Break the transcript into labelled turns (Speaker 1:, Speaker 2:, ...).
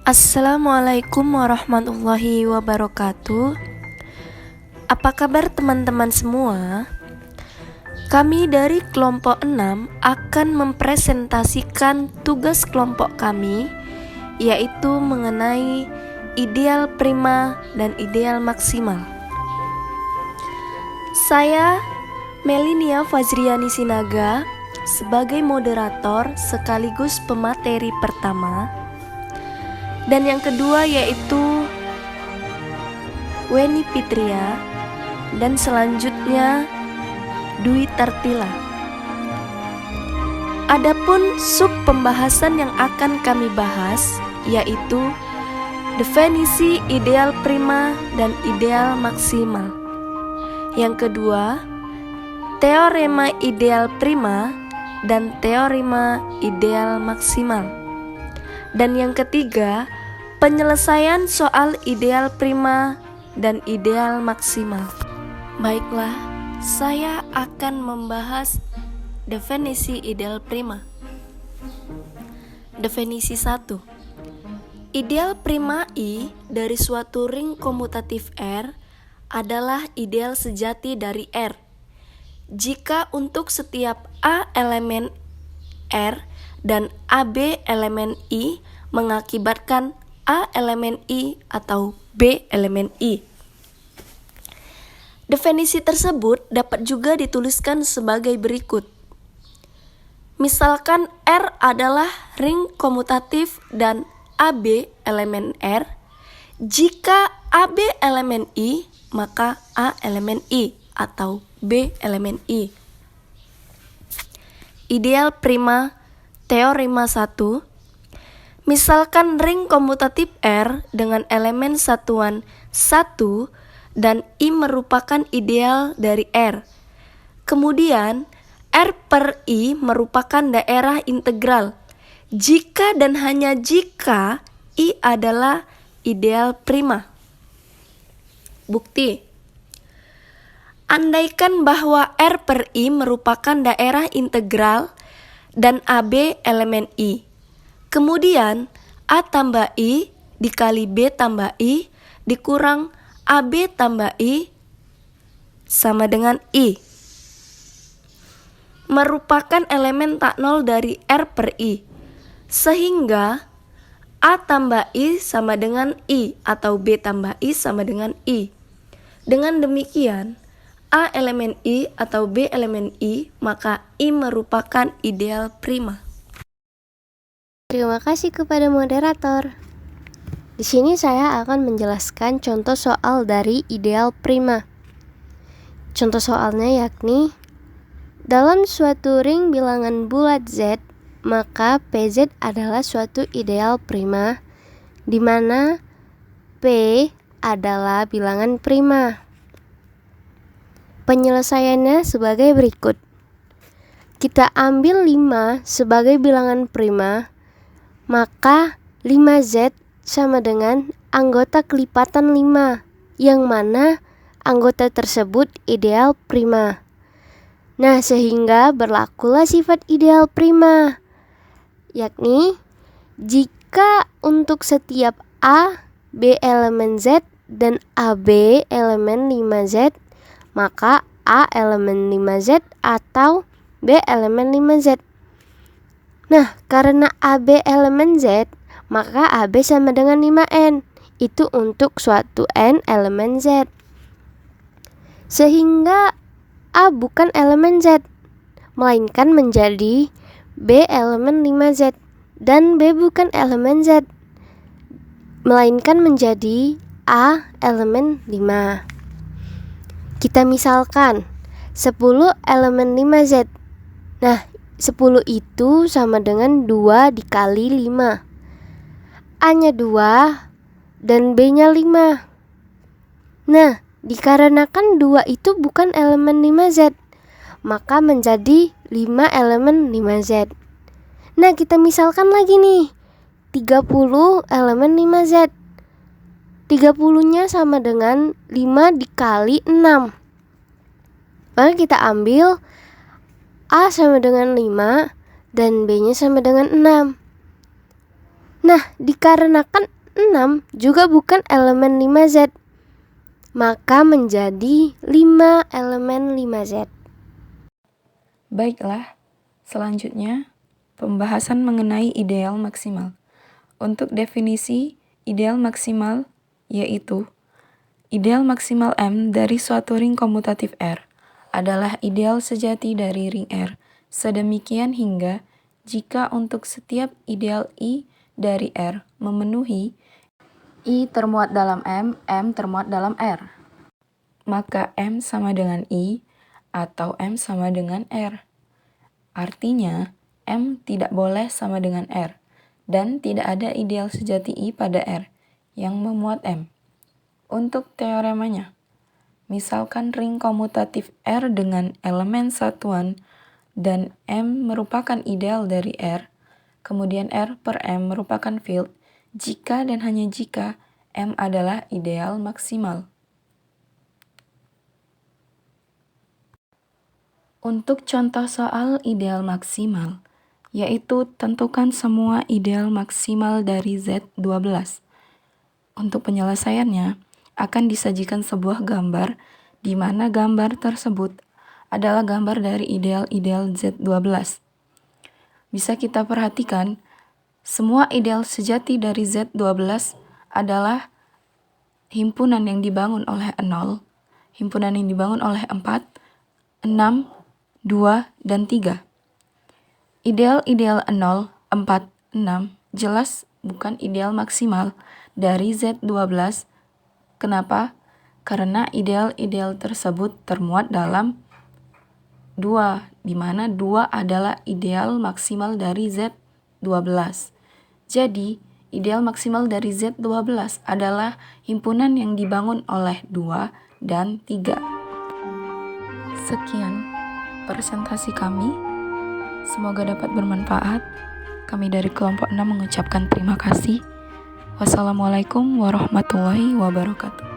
Speaker 1: Assalamualaikum warahmatullahi wabarakatuh. Apa kabar teman-teman semua? Kami dari kelompok 6 akan mempresentasikan tugas kelompok kami, yaitu mengenai ideal prima dan ideal maksimal. Saya Melinia Fazriani Sinaga sebagai moderator sekaligus pemateri pertama. Dan yang kedua yaitu Weni Pitria, dan selanjutnya Dwi Tartila. Adapun sub pembahasan yang akan kami bahas yaitu definisi ideal prima dan ideal maksimal. Yang kedua, teorema ideal prima dan teorema ideal maksimal. Dan yang ketiga, penyelesaian soal ideal prima dan ideal maksimal. Baiklah, saya akan membahas definisi ideal prima. Definisi 1. Ideal prima I dari suatu ring komutatif R adalah ideal sejati dari R jika untuk setiap A elemen R dan AB elemen I mengakibatkan A elemen I atau B elemen I. Definisi tersebut dapat juga dituliskan sebagai berikut. Misalkan R adalah ring komutatif dan AB elemen R. Jika AB elemen I, maka A elemen I atau B elemen I. Ideal prima teorema 1. Misalkan ring komutatif R dengan elemen satuan 1 dan I merupakan ideal dari R. Kemudian R per I merupakan daerah integral jika dan hanya jika I adalah ideal prima. Bukti. Andaikan bahwa R per I merupakan daerah integral dan AB elemen I. Kemudian A tambah I dikali B tambah I dikurang AB tambah I sama dengan I. Merupakan elemen tak nol dari R per I. Sehingga A tambah I sama dengan I atau B tambah I sama dengan I. Dengan demikian, A elemen I atau B elemen I, maka I merupakan ideal prima.
Speaker 2: Terima kasih kepada moderator. Di sini saya akan menjelaskan contoh soal dari ideal prima. Contoh soalnya yakni dalam suatu ring bilangan bulat Z, maka PZ adalah suatu ideal prima di mana P adalah bilangan prima. Penyelesaiannya sebagai berikut. Kita ambil 5 sebagai bilangan prima, maka 5Z sama dengan anggota kelipatan 5, yang mana anggota tersebut ideal prima. Nah, sehingga berlakulah sifat ideal prima, yakni jika untuk setiap A, B elemen Z, dan AB elemen 5Z, maka A elemen 5Z atau B elemen 5Z. Nah, karena AB elemen Z, maka AB sama dengan 5N. Itu untuk suatu N elemen Z. Sehingga A bukan elemen Z, melainkan menjadi B elemen 5Z. Dan B bukan elemen Z, melainkan menjadi A elemen 5. Kita misalkan 10 elemen 5Z. Nah, 10 itu sama dengan 2 dikali 5. A-nya 2 dan B-nya 5. Nah, dikarenakan 2 itu bukan elemen 5Z, maka menjadi 5 elemen 5Z. Nah, kita misalkan lagi nih 30 elemen 5Z. 30-nya sama dengan 5 dikali 6. Maka kita ambil A sama dengan 5 dan B-nya sama dengan 6. Nah, dikarenakan 6 juga bukan elemen 5Z, maka menjadi 5 elemen 5Z.
Speaker 3: Baiklah, selanjutnya pembahasan mengenai ideal maksimal. Untuk definisi ideal maksimal yaitu ideal maksimal M dari suatu ring komutatif R adalah ideal sejati dari ring R. Sedemikian hingga jika untuk setiap ideal I dari R memenuhi I termuat dalam M, M termuat dalam R, maka M sama dengan I atau M sama dengan R. Artinya, M tidak boleh sama dengan R, dan tidak ada ideal sejati I pada R yang memuat M. Untuk teoremanya, misalkan ring komutatif R dengan elemen satuan dan M merupakan ideal dari R, kemudian R per M merupakan field, jika dan hanya jika M adalah ideal maksimal. Untuk contoh soal ideal maksimal, yaitu tentukan semua ideal maksimal dari Z12. Untuk penyelesaiannya, akan disajikan sebuah gambar di mana gambar tersebut adalah gambar dari ideal-ideal Z12. Bisa kita perhatikan, semua ideal sejati dari Z12 adalah himpunan yang dibangun oleh 0, himpunan yang dibangun oleh 4, 6, 2, dan 3. Ideal-ideal 0, 4, 6 jelas bukan ideal maksimal dari Z12. Kenapa? Karena ideal-ideal tersebut termuat dalam 2, di mana 2 adalah ideal maksimal dari Z12. Jadi, ideal maksimal dari Z12 adalah himpunan yang dibangun oleh 2 dan 3. Sekian presentasi kami, semoga dapat bermanfaat. Kami dari kelompok 6 mengucapkan terima kasih. Wassalamualaikum warahmatullahi wabarakatuh.